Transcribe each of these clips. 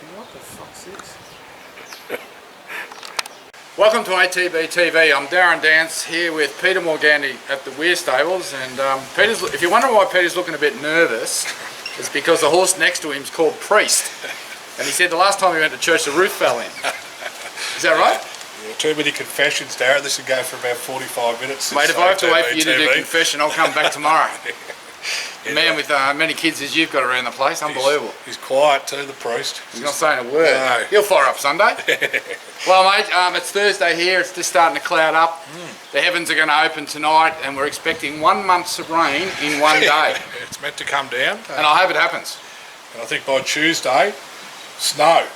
What the fuck's this? Welcome to ATB-TV. I'm Darren Dance here with Peter Morganti at the Weir Stables, and if you're wondering why Peter's looking a bit nervous, it's because the horse next to him is called Priest, and he said the last time he went to church the roof fell in. Is that right? Yeah, too many confessions, Darren. This would go for about 45 minutes. Mate, if I have to wait for you to do confession, I'll come back tomorrow. A man with many kids as you've got around the place, unbelievable. He's quiet too, the priest. He's not saying a word. No. He'll fire up Sunday. Well, mate, it's Thursday here. It's just starting to cloud up. The heavens are going to open tonight, and we're expecting 1 month of rain in one day. It's meant to come down. And I hope it happens. And I think by Tuesday, snow.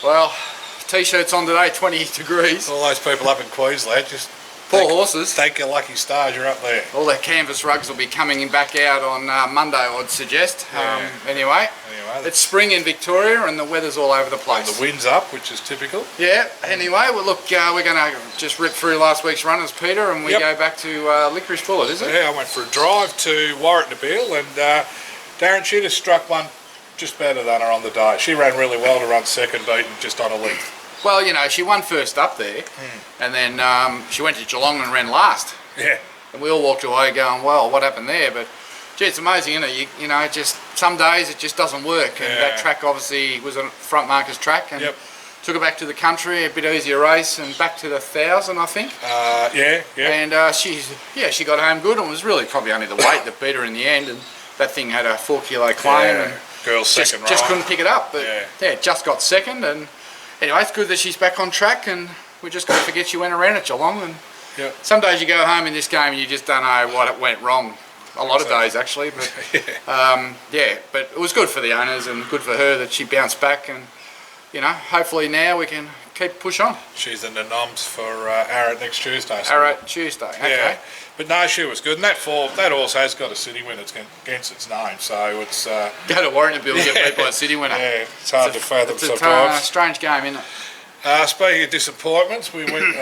Well, t-shirts on today, 20 degrees. All those people up in Queensland, just poor horses. Thank your lucky stars you're up there. All their canvas rugs will be coming back out on Monday, I'd suggest. Yeah. Anyway, it's spring in Victoria and the weather's all over the place. And the wind's up, which is typical. Yeah, anyway, well look, we're going to just rip through last week's runners, Peter, and we go back to Licorice Bullet, is it? Yeah, I went for a drive to Warwick-Nabil, and Darren, she just struck one just better than her on the day. She ran really well to run second, beaten just on a length. Well, you know, she won first up there, and then she went to Geelong and ran last. Yeah. And we all walked away going, well, what happened there? But, gee, it's amazing, isn't it? You know, just some days it just doesn't work. And that track obviously was a front marker's track, and took her back to the country, a bit easier race, and back to the 1,000, I think. Yeah. And she got home good, and it was really probably only the weight that beat her in the end. And that thing had a 4 kilo claim, and girls second just couldn't pick it up. But just got second, and anyway, it's good that she's back on track, and we just got to forget she went around at Geelong. And some days you go home in this game and you just don't know what went wrong. A lot of days actually, but but it was good for the owners and good for her that she bounced back, and you know, hopefully now we can keep push on. She's in the noms for Arrowhead next Tuesday. So Arrowhead Tuesday, okay. Yeah, but no, she was good, and that horse has got a city winner against its name, so it's go to Warwick-Nabil and get beat by a city winner. Yeah, it's hard to fathom sometimes. It's a strange game, isn't it? Speaking of disappointments, we went.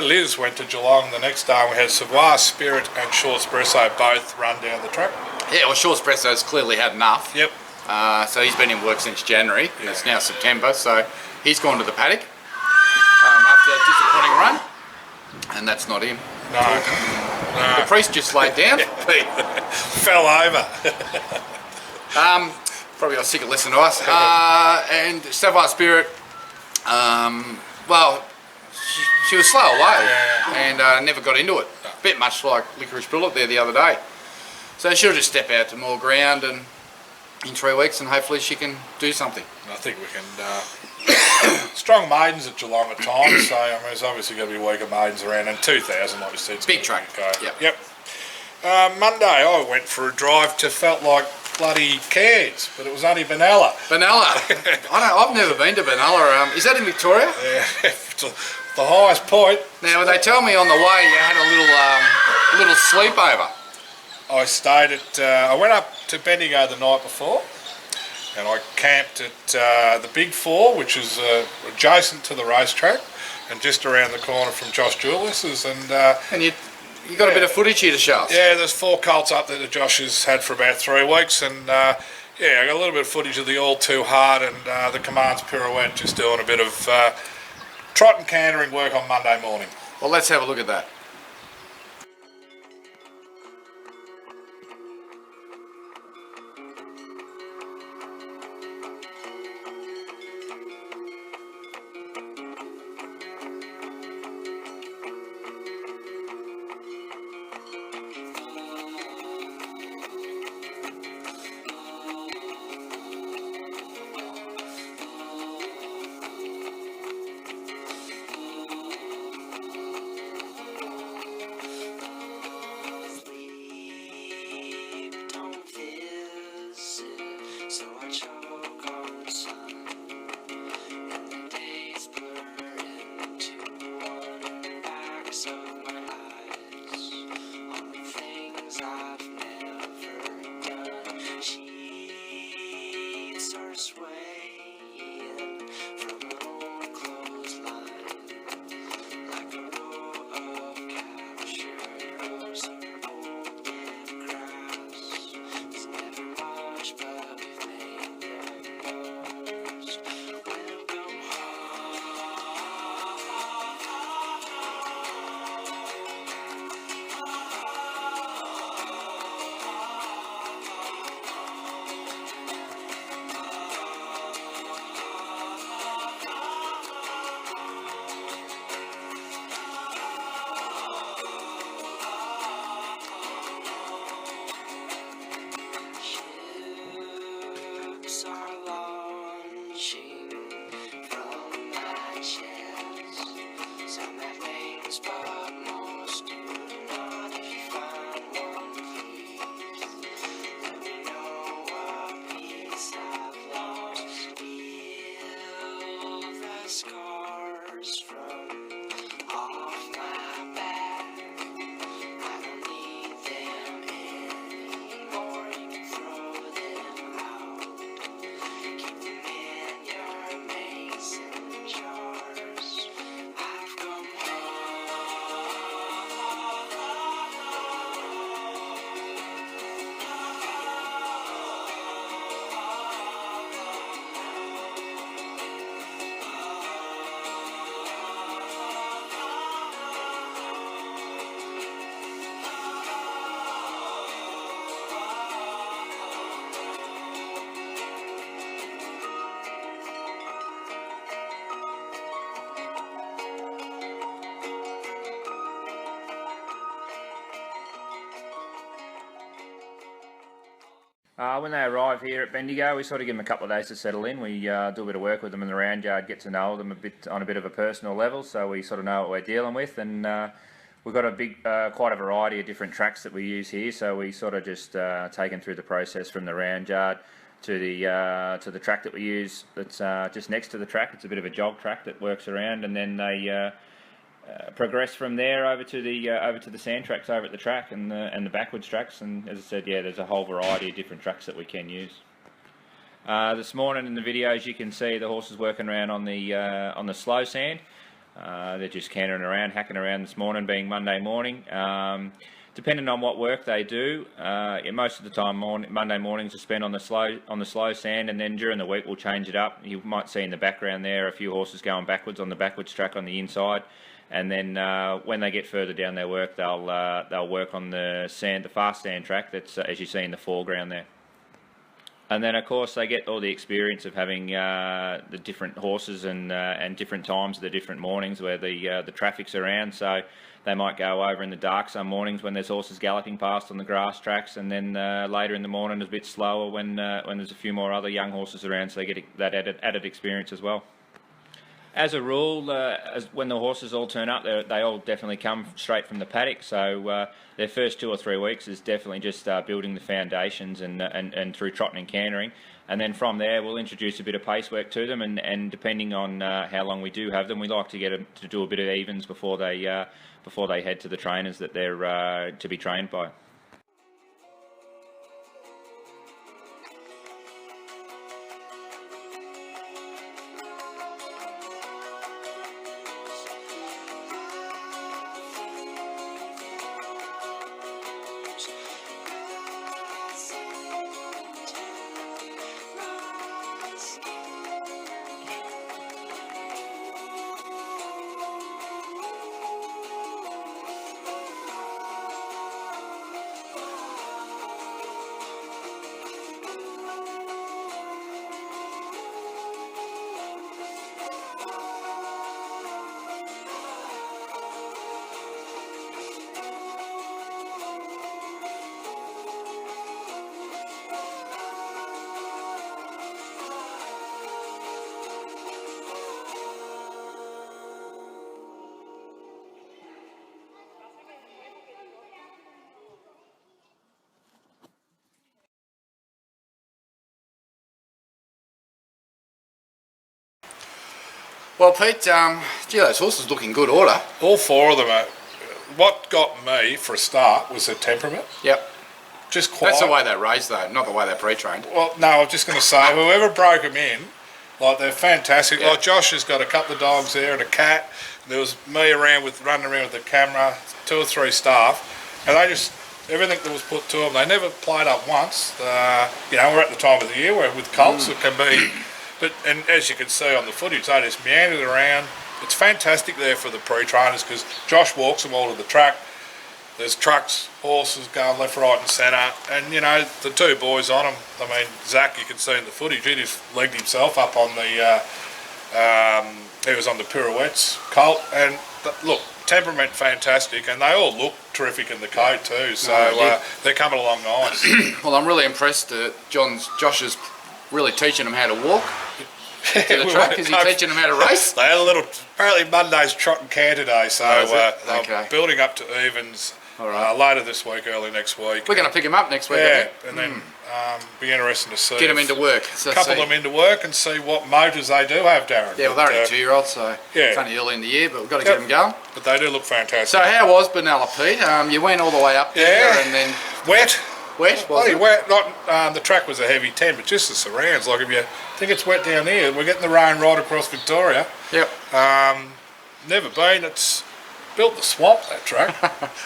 Liz went to Geelong the next day. And we had Savoir, Spirit, and Short Espresso both run down the track. Yeah, well, Short Espresso's clearly had enough. Yep. So he's been in work since January. And it's now September, so he's gone to the paddock after that disappointing run, and that's not him. No. The priest just laid down. Fell over. Probably got sick of listening to us. And Savoir Spirit. Well, she was slow away and never got into it. A bit much like Licorice Bullet there the other day. So she'll just step out to more ground and in 3 weeks, and hopefully she can do something. And I think we can. Strong maidens at Geelong at times, so I mean, there's obviously going to be weaker maidens around, and 2,000, like you said, big track. Yep. Monday I went for a drive to felt like bloody Cairns, but it was only Benalla. I've never been to Benalla. Is that in Victoria? Yeah, the highest point. Now they tell me on the way you had a little sleepover. I stayed at. I went up to Bendigo the night before, and I camped at the Big Four, which is adjacent to the racetrack, and just around the corner from Josh Julius's, and you got a bit of footage here to show us. Yeah, there's 4 colts up there that Josh has had for about 3 weeks, and I got a little bit of footage of the All Too Hard and the Commands Pirouette, just doing a bit of trot and cantering work on Monday morning. Well, let's have a look at that. but most do not. If you find one, please let me know what piece I've lost. Heal the scars from off my back. I don't need them anymore. You can throw them out. Keep them in your mason jars. I've come When they arrive here at Bendigo, we sort of give them a couple of days to settle in. We do a bit of work with them in the round yard, get to know them on a bit of a personal level, so we sort of know what we're dealing with. And we've got a quite a variety of different tracks that we use here, so we sort of just take them through the process from the round yard to the track that we use. That's just next to the track. It's a bit of a jog track that works around, and then they progress from there over to the sand tracks over at the track and the backwards tracks. And as I said, yeah, there's a whole variety of different tracks that we can use. This morning in the videos you can see the horses working around on the slow sand. They're just cantering around, hacking around this morning, being Monday morning. Depending on what work they do, most of the time Monday mornings are spent on the slow sand, and then during the week we'll change it up. You might see in the background there a few horses going backwards on the backwards track on the inside, and then when they get further down their work, they'll work on the fast sand track that's as you see in the foreground there. And then of course they get all the experience of having the different horses and different times of the different mornings where the traffic's around. So they might go over in the dark some mornings when there's horses galloping past on the grass tracks, and then later in the morning it's a bit slower when there's a few more other young horses around, so they get that added experience as well. As a rule, when the horses all turn up, they all definitely come straight from the paddock. So their first 2 or 3 weeks is definitely just building the foundations and through trotting and cantering. And then from there, we'll introduce a bit of pace work to them. And depending on how long we do have them, we like to get them to do a bit of evens before they head to the trainers that they're to be trained by. Well, Pete, gee, those horses looking good order. All 4 of them are. What got me for a start was their temperament. Yep. Just quiet. That's the way they race, though, not the way they're pre-trained. Well, no, I was just going to say, whoever broke them in, like, they're fantastic. Yeah. Like, Josh has got a couple of dogs there and a cat. There was me running around with the camera, 2 or 3 staff, and they just, everything that was put to them, they never played up once. You know, we're at the time of the year where with colts it can be, and as you can see on the footage, they just meandered around. It's fantastic there for the pre-trainers because Josh walks them all to the track. There's trucks, horses going left, right and centre, and you know, the 2 boys on them, I mean, Zach, you can see in the footage, he just legged himself up on the, he was on the pirouettes colt, and look, temperament fantastic, and they all look terrific in the coat too, so they're coming along nice. Well, I'm really impressed that Josh is really teaching them how to walk. to the track? Is he teaching them how to race? They had a little, apparently Monday's trot and care today, so Okay. I'm building up to evens later this week, early next week. We're going to pick him up next week, Yeah, and then be interesting to see. get him into work. So couple them into work and see what motors they do have, Darren. Yeah, well, they're only 2-year-olds, so it's yeah. only early in the year, but we've got to get them going. But they do look fantastic. So how was Benalla, Pete? You went all the way up there and then... Wet. Wet, was Bloody it? wet. Not, the track was a heavy 10, but just the surrounds. Like if you think it's wet down here, we're getting the rain right across Victoria. Yep. Never been. It's built the swamp, that track.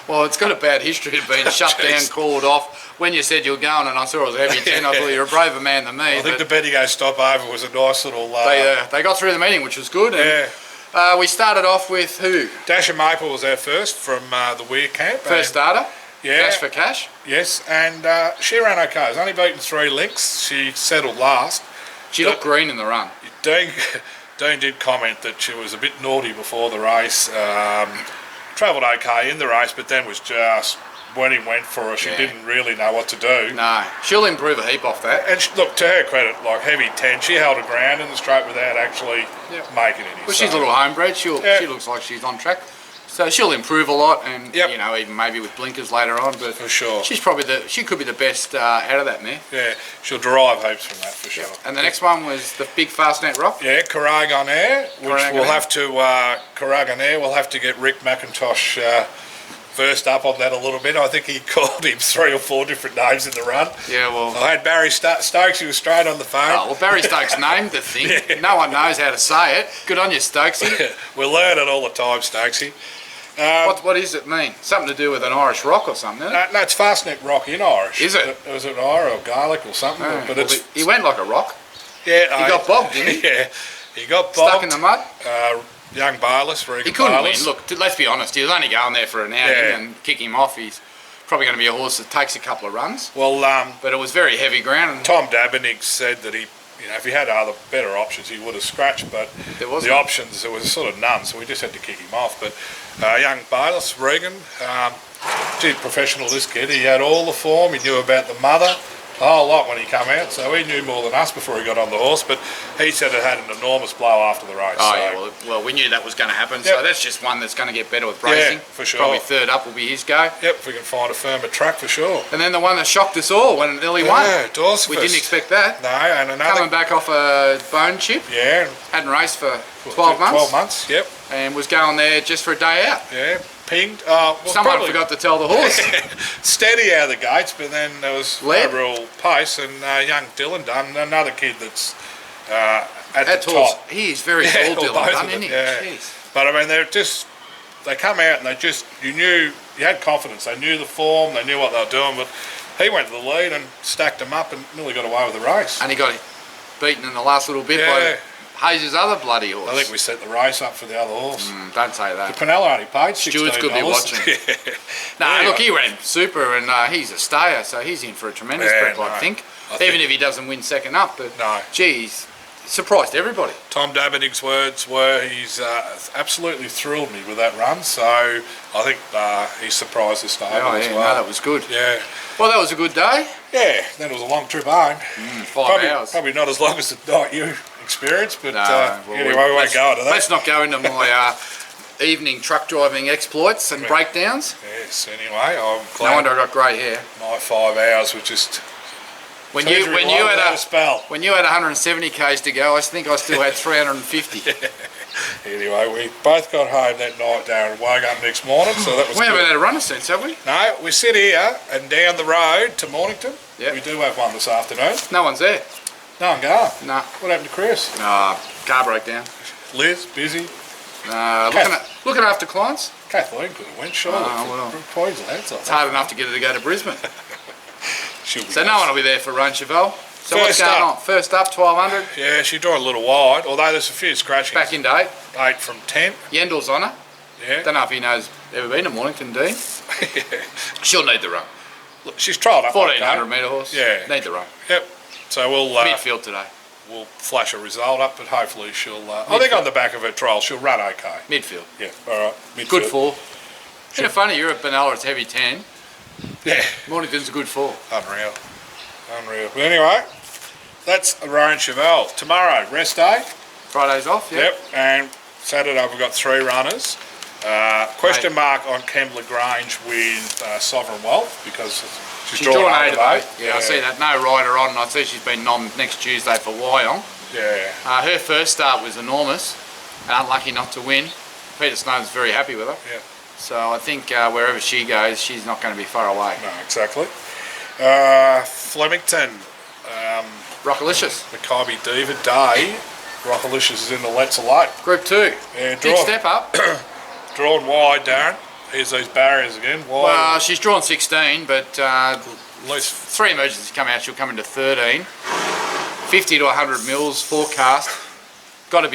Well, it's got a bad history of being shut down, called off. When you said you were going and I saw it was a heavy 10, I thought you were a braver man than me. I think the Bendigo stopover was a nice little... They got through the meeting, which was good. And, we started off with who? Dasher Maple was our first from the Weir camp. First starter? Yeah. Dash for cash? Yes, and she ran okay. She's only beaten 3 lengths. She settled last. She looked green in the run. Dean did comment that she was a bit naughty before the race. Travelled okay in the race, but then was just... when he went for her, she didn't really know what to do. No, she'll improve a heap off that. And look, to her credit, like heavy 10, she held her ground in the straight without actually making any. Well, she's a little homebred. She looks like she's on track. So she'll improve a lot, and you know, even maybe with blinkers later on. But for sure, she's probably she could be the best out of that mare. Yeah, she'll derive hopes from that for sure. And the next one was the big Fastnet Rock. Yeah, Carraganair, which we'll have to Carraganair. We'll have to get Rick McIntosh versed up on that a little bit. I think he called him 3 or 4 different names in the run. Yeah, well, I had Barry Stokes. He was straight on the phone. Oh, well, Barry Stokes named the thing. No one knows how to say it. Good on you, Stokesy. We learn it all the time, Stokesy. What does it mean? Something to do with an Irish rock or something, isn't it? No, it's Fastnet Rock in Irish. Is it? Was it Irish or Gaelic or something? Oh, but well, he went like a rock. Yeah, he got bogged, didn't he? Yeah, he got bogged. Stuck in the mud. Young Bayless, Regan he couldn't Bayless. win. Look, let's be honest. He was only going there for an outing, and kick him off. He's probably going to be a horse that takes a couple of runs. Well, but it was very heavy ground. And Tom Dabenig said that he, if he had other better options, he would have scratched. But the options, there was sort of none, so we just had to kick him off. But young Bayless, Regan, professional this kid. He had all the form. He knew about the mother a whole lot when he come out, so he knew more than us before he got on the horse, but he said it had an enormous blow after the race. Oh, yeah, well, we knew that was going to happen, so that's just one that's going to get better with racing. Yeah, for sure. Probably third up will be his go. Yep, if we can find a firmer track for sure. And then the one that shocked us all when it nearly won. Yeah, Dorsifus. We didn't expect that. No, and another... Coming back off a bone chip. Yeah. Hadn't raced for 12 months. 12 months, yep. And was going there just for a day out. Yeah. Pinged. Someone forgot to tell the horse. Steady out of the gates, but then there was no real pace, and young Dylan Dunn, another kid that's at the top. He is very tall, Dylan Dunn, isn't he? Yeah. Jeez. But I mean, they come out and you had confidence. They knew the form, they knew what they were doing, but he went to the lead and stacked them up and nearly got away with the race. And he got beaten in the last little bit by Hayes' other bloody horse. I think we set the race up for the other horse. Don't say that. The Pinella only paid $16. Stewart's could be watching. Look, he ran super, and he's a stayer, so he's in for a tremendous prep, I think. Even if he doesn't win second up, but geez, surprised everybody. Tom Dabenig's words were, he's absolutely thrilled me with that run, so I think he surprised the stable as well. No, that was good. Yeah. Well, that was a good day. Yeah, then it was a long trip home. 5 hours. Probably not as long as the night you experienced, but anyway, we won't go into that. Let's not go into my evening truck driving exploits and breakdowns. Yes, anyway, I'm glad. No wonder I got grey hair. My 5 hours were just... When you had 170 k's to go, I think I still had 350. Anyway, we both got home that night, Darren, and woke up next morning, so that was We haven't had a runner since, have we? No, we sit here and down the road to Mornington. Yep. We do have one this afternoon. No one's there. No one going? No. What happened to Chris? Car broke down. Liz, busy? Looking after clients. Kathleen could have went, surely. From Queensland. It's hard enough to get her to go to Brisbane. So nice. No one will be there for run, Chevelle. So what's going on? First up, 1200. Yeah, she drew a little wide, although there's a few scratchings. Back into 8. 8 from 10. Yendel's on her. Yeah. Don't know if he knows ever been to Mornington, Dean. She'll need the run. Look, she's trialled up. 1400 metre horse. Yeah. Need the run. Yep. So we'll midfield today. We'll flash a result up, but hopefully she'll. I think on the back of her trial, she'll run okay. Midfield. Yeah. All right. Midfield. Good 4. Isn't it funny? You're at Benalla. It's heavy 10. Yeah. Mornington's a good 4. Unreal. But anyway, that's Roan Chevelle. Tomorrow, rest day. Friday's off, yeah. Yep, and Saturday we've got 3 runners. Question mark on Kembla Grange with Sovereign Wealth because she's drawn 8 of 8. Yeah, I see that. No rider on, and I see she's been nommed next Tuesday for Wyong. Yeah. Her first start was enormous and unlucky not to win. Peter Snowden's very happy with her. Yeah. So I think wherever she goes, she's not going to be far away. No, exactly. Flemington. Rockalicious. Mackay Diva Day. Rockalicious is in the Let's Alone. Group 2. Yeah, Big step up. Drawn wide, Darren. Here's these barriers again. Wide. Well, she's drawn 16, but At least 3 emergencies come out, she'll come into 13. 50 to 100 mils forecast. It's got to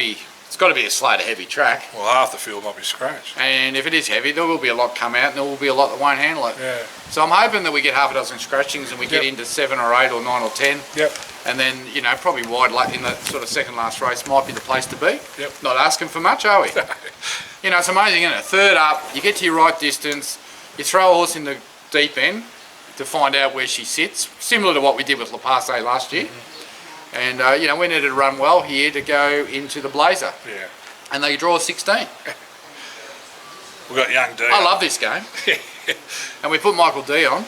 be a Slater heavy track. well, half the field might be scratched. And if it is heavy, there will be a lot come out, and there will be a lot that won't handle it. Yeah. So I'm hoping that we get half a dozen scratchings and we get into 7 or 8 or 9 or 10. Yep. And then, you know, probably wide in the sort of second last race might be the place to be. Yep. Not asking for much, are we? You know, it's amazing, isn't it? Third up, you get to your right distance, you throw a horse in the deep end to find out where she sits, similar to what we did with Le Passe last year. And, you know, we needed to run well here to go into the Blazer. Yeah. And they draw 16. We've got young D. I love this game. And we put Michael D on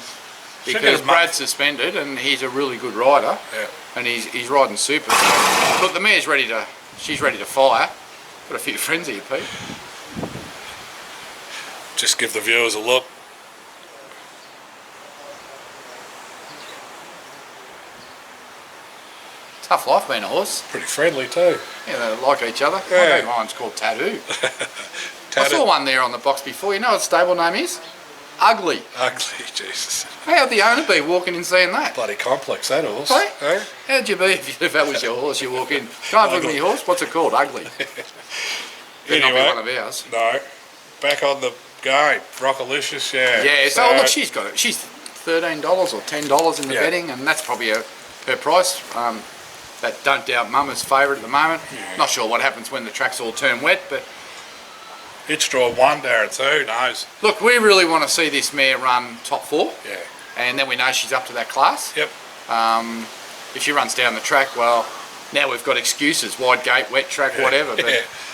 Should get because his money. Brad's suspended and he's a really good rider. Yeah. And he's riding super. Look, the mare's she's ready to fire. Got a few friends here, Pete. Just give the viewers a look. Tough life being a horse. Pretty friendly too. Yeah, they like each other. Yeah. I think mine's called Tattoo. I saw one there on the box before. You know what the stable name is? Ugly. Ugly, Jesus. How'd the owner be walking in seeing that? Bloody complex, that horse. Hey? Eh? How'd you be if that was your horse? You walk in. Can I have a look at your horse? What's it called? Ugly. Better not be Anyway. one of ours. No. Back on the game. Rockalicious, yeah. Yeah, so look, she's got it. She's $13 or $10 in the Yeah. betting, and that's probably her price. That Don't Doubt Mama's favourite at the moment. Yeah. Not sure what happens when the tracks all turn wet, but It's draw 1, Darren, so who knows? look, we really want to see this mare run top 4, Yeah. and then we know she's up to that class. Yep. If she runs down the track, well, now we've got excuses, wide gate, wet track, whatever. But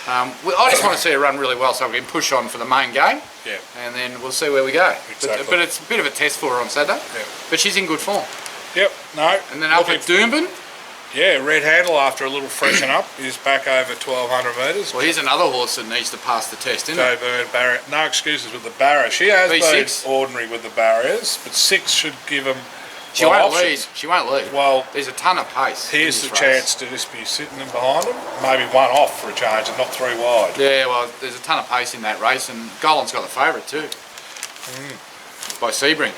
I just want to see her run really well so we can push on for the main game, Yeah. and then we'll see where we go. Exactly. But it's a bit of a test for her on Saturday, Yeah. but she's in good form. Yep. No. And then up at Doomben, Yeah, Red Handle after a little freshen up is back over 1,200 metres. well, here's another horse that needs to pass the test, isn't Go it? Burn Barrier. No excuses with the barrier. She has V6. been ordinary with the barriers, but 6 should give them She won't options. lead. She won't lead. Well, There's a ton of pace. here's in the this race. chance to just be sitting in behind them. Maybe 1 off for a change and not 3 wide. Yeah, well, there's a ton of pace in that race, and Golan's got the favourite too. By Sebring.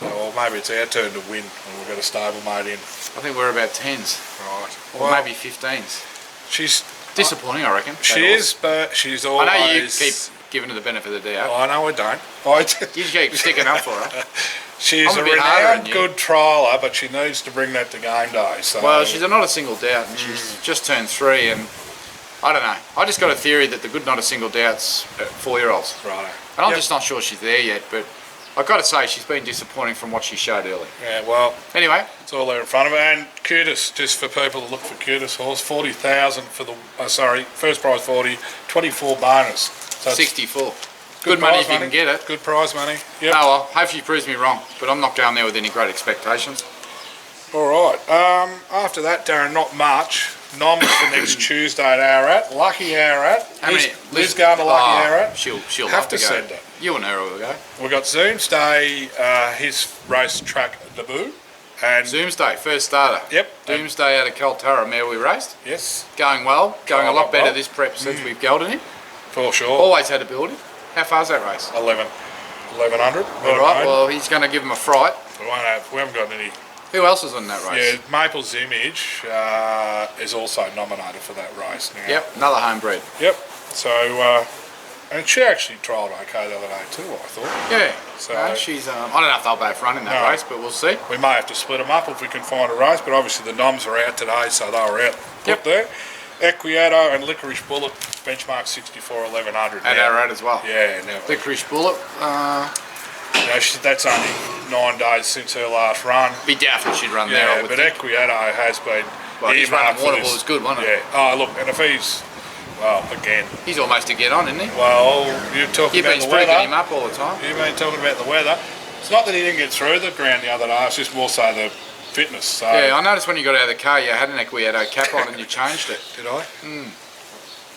Or maybe it's our turn to win and we've got a stablemate in. I think we're about 10s, Right. or maybe 15s. She's Disappointing, I reckon. she that horse. is, but she's I always. know you keep giving her the benefit of the doubt. Oh, no, I don't. You keep sticking up for her. She's I'm a a bit harder renowned than you. good trialer, but she needs to bring that to game day. So Well, she's not a single doubt, and she's just turned 3, and I don't know. I just got a theory that the good not a single doubt's 4-year-olds. right. And I'm Yep. just not sure she's there yet, but I've got to say she's been disappointing from what she showed early. Yeah, well, Anyway, it's all there in front of her. And Cutis, just for people that look for Cutis horse, 40,000 for the first prize 40, 24 bonus. So it's 64. Good money prize if you can get it. Good prize money. Yep. Oh well, hopefully she proves me wrong, but I'm not going there with any great expectations. All right. After that, Darren, not much. Noms for next Tuesday at Ararat. Lucky Ararat. How many? Liz going to Lucky Ararat. She'll Have love to to go. send her. You and her will go. We've got Zoomsday, his race track debut. And Doomsday, first starter. Yep. Doomsday out of Kaltara, mare we raced. Yes, Going well, going a Going lot better well. this prep since we've gelded him. for sure. Always had to build him. How far's that race? 1100. All right, well he's going to give him a fright. we haven't got any. Who else is on that race? Yeah, Maple's Image is also nominated for that race now. Yep, another homebred. Yep. So, and she actually trialled okay the other day too, I thought. Yeah. So- No, she's. I don't know if they'll both run in that No. race, but we'll see. We may have to split them up if we can find a race, but obviously the noms are out today, so they were out Yep. put there. Equiato and Licorice Bullet, benchmark 64 1100. At now. Ararat as well. Yeah, now, Licorice Bullet. that's only 9 days since her last run. Be doubtful she'd run there. I Yeah, would but think. Equiato has been Well, his run on earmarked for Waterfall this. was good, wasn't it? Yeah. Oh, look, and if he's, well, again, He's almost to get on, isn't he? well, you're talking You've about been the spreading weather. him up all the time. You've been talking about the weather. It's not that he didn't get through the ground the other day. It's just more so the fitness. So Yeah, I noticed when you got out of the car, you had an Equiado cap on and you changed it. did I?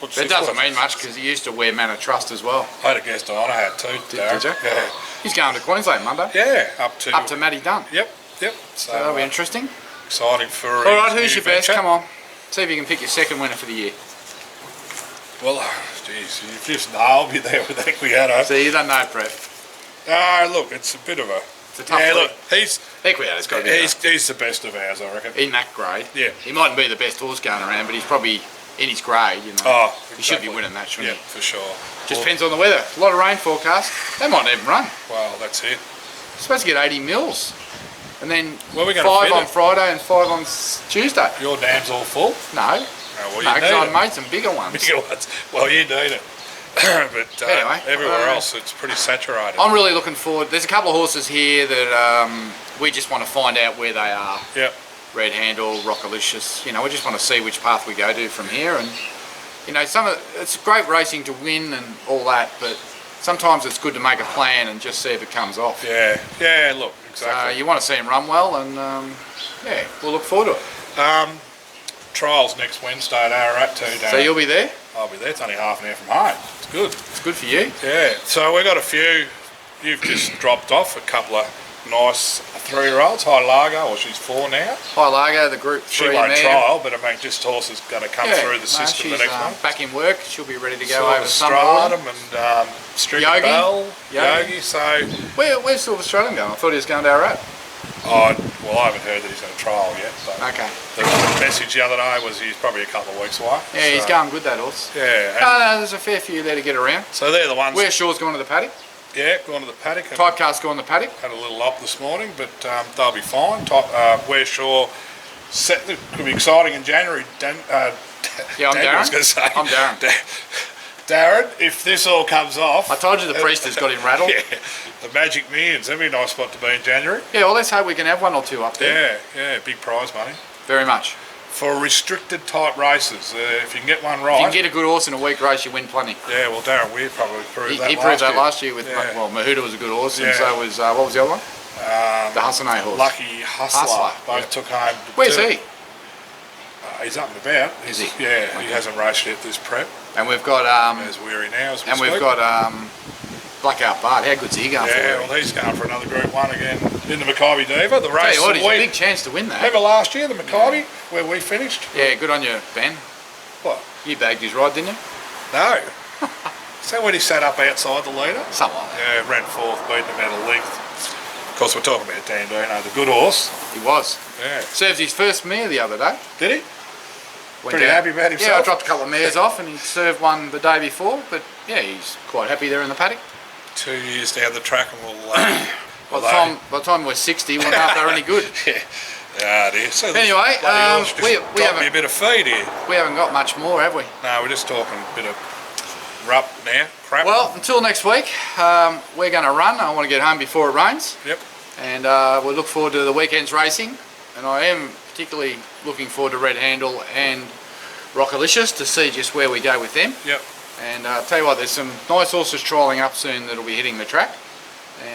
What's It this doesn't one? mean much because he used to wear Man of Trust as well. I had a guest on. I had two. Darren. Did you? Yeah. He's going to Queensland Monday. Yeah. Up to. Matty Dunn. Yep. Yep. So that'll be interesting. Exciting for. All right, who's your best? Come on. See if you can pick your second winner for the year. Well, geez, you've just nailed me there with Equiado. See, you don't know, Brett. Look, it's a bit of a. It's a tough Yeah, league. look, he's Equiado's got to be he's the best of ours, I reckon. in that grade. Yeah. He mightn't be the best horse going around, but he's probably in his grade, you know. Oh, He should be exactly. winning that, shouldn't Yeah, for sure. he? Just depends on the weather. A lot of rain forecast. They might even run. Well, that's it. Supposed to get 80 mils. And then Well, we're gonna 5 fit on it. Friday and 5 on Tuesday. Your dam's all full. No. Oh, well, No, you because need I it. made some bigger ones. Bigger ones. Well, you need it. But Anyway, everywhere else, it's pretty saturated. I'm really looking forward. There's a couple of horses here that we just want to find out where they are. Yep. Red Handle, Rockalicious. You know, we just want to see which path we go to from here. And you know, it's great racing to win and all that, but sometimes it's good to make a plan and just see if it comes off. Yeah. Yeah. Look, So exactly. you want to see him run well, and yeah, we'll look forward to it. Trials next Wednesday at Ararat too, Darren. So you'll be there. I'll be there. It's only half an hour from home. It's good. It's good for you. Yeah. So we've got a few. You've just dropped off a couple of nice 3-year-olds. Hi Largo, well she's 4 now. Hi Largo, the Group 3 She won't there. trial, but I mean, just horses going to come Yeah, through the system she's the next month. back in work. She'll be ready to go Silver over summer. Stratum and Stringer Yogi. Bell, Yogi. Yogi. So, Where's Silver Stratum going? I thought he was going to Ararat. I haven't heard that he's going to trial yet. But Okay. the message the other day was he's probably a couple of weeks away. Yeah, he's so, going good, that horse. Yeah. No, there's a fair few there to get around. So they're the ones. Where Shaw's going to the paddock. Yeah, going to the paddock. And Typecast going to the paddock. had a little up this morning, but they'll be fine. Where Shaw set, it could be exciting in January. Yeah, I'm Daniel was Darren. gonna say. I'm Darren. Darren, if this all comes off, I told you the priest has got him rattled. yeah, the Magic Millions, that'd be a nice spot to be in January. Yeah, well, let's hope we can have one or two up there. Yeah, big prize money. Very much. For restricted type races, if you can get one If you right. can get a good horse in a week race, you win plenty. Yeah, well, Darren Weir probably proved that He proved that year. last year with, Yeah. well, Mahuda was a good horse, and Yeah. so was, what was the other one? The Hassanay horse. Lucky Hustler. Hustler, Both yeah. took home. Where's he? He's up and about. Is he? Yeah, he hasn't raced yet this prep. And we've got, As weary now as we and we've speak. got Blackout Bart. How good's he going Yeah, for? well, he's going for another Group 1 again in the Mackay Diva. The Tell race you what, of he's the a week. big chance to win that. Remember last year, the Mackay, where we finished? Yeah, good on you, Ben. What? You bagged his ride, didn't you? No. Is that when he sat up outside the leader? Something like that. Yeah, ran 4th, beating him out of length. Of course, we're talking about Dandino, the good horse. He was. Yeah. Served his first mare the other day. Did he? Went Pretty down. happy about himself? Yeah, I dropped a couple of mares off and he served one the day before, but yeah, he's quite happy there in the paddock. 2 years down the track and we'll... By the time we're 60, we'll know if they're any good. Yeah. Ah, dear. So this Anyway, bloody horse just we dropped me haven't- a bit of feed here. We haven't got much more, have we? No, we're just talking a bit of rup now. Crap. Well, until next week, we're going to run. I want to get home before it rains. Yep. And we'll look forward to the weekend's racing. And I am particularly looking forward to Red Handle and Rockalicious to see just where we go with them. Yep. And tell you what, there's some nice horses trialling up soon that'll be hitting the track.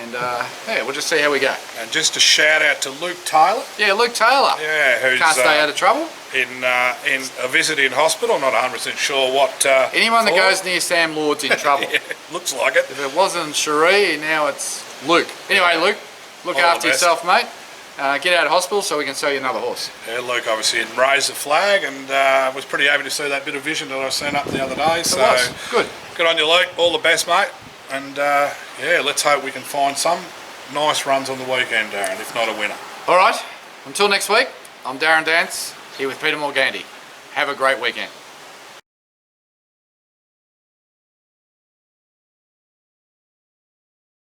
And yeah, we'll just see how we go. And just a shout out to Luke Taylor. Yeah, Luke Taylor. Yeah, who's Can't stay out of trouble. in a visit in hospital. Not 100% sure what. Anyone that for. goes near Sam Lord's in trouble. Yeah, looks like it. If it wasn't Cherie, now it's Luke. Anyway, Luke, look All the after best. yourself, mate. Get out of hospital so we can sell you another horse. Yeah, Luke obviously raised the flag and was pretty happy to see that bit of vision that I sent up the other day. So It was. Good. good on you, Luke. All the best, mate. And yeah, let's hope we can find some nice runs on the weekend, Darren, if not a winner. All right. Until next week, I'm Darren Dance here with Peter Morganti. Have a great weekend.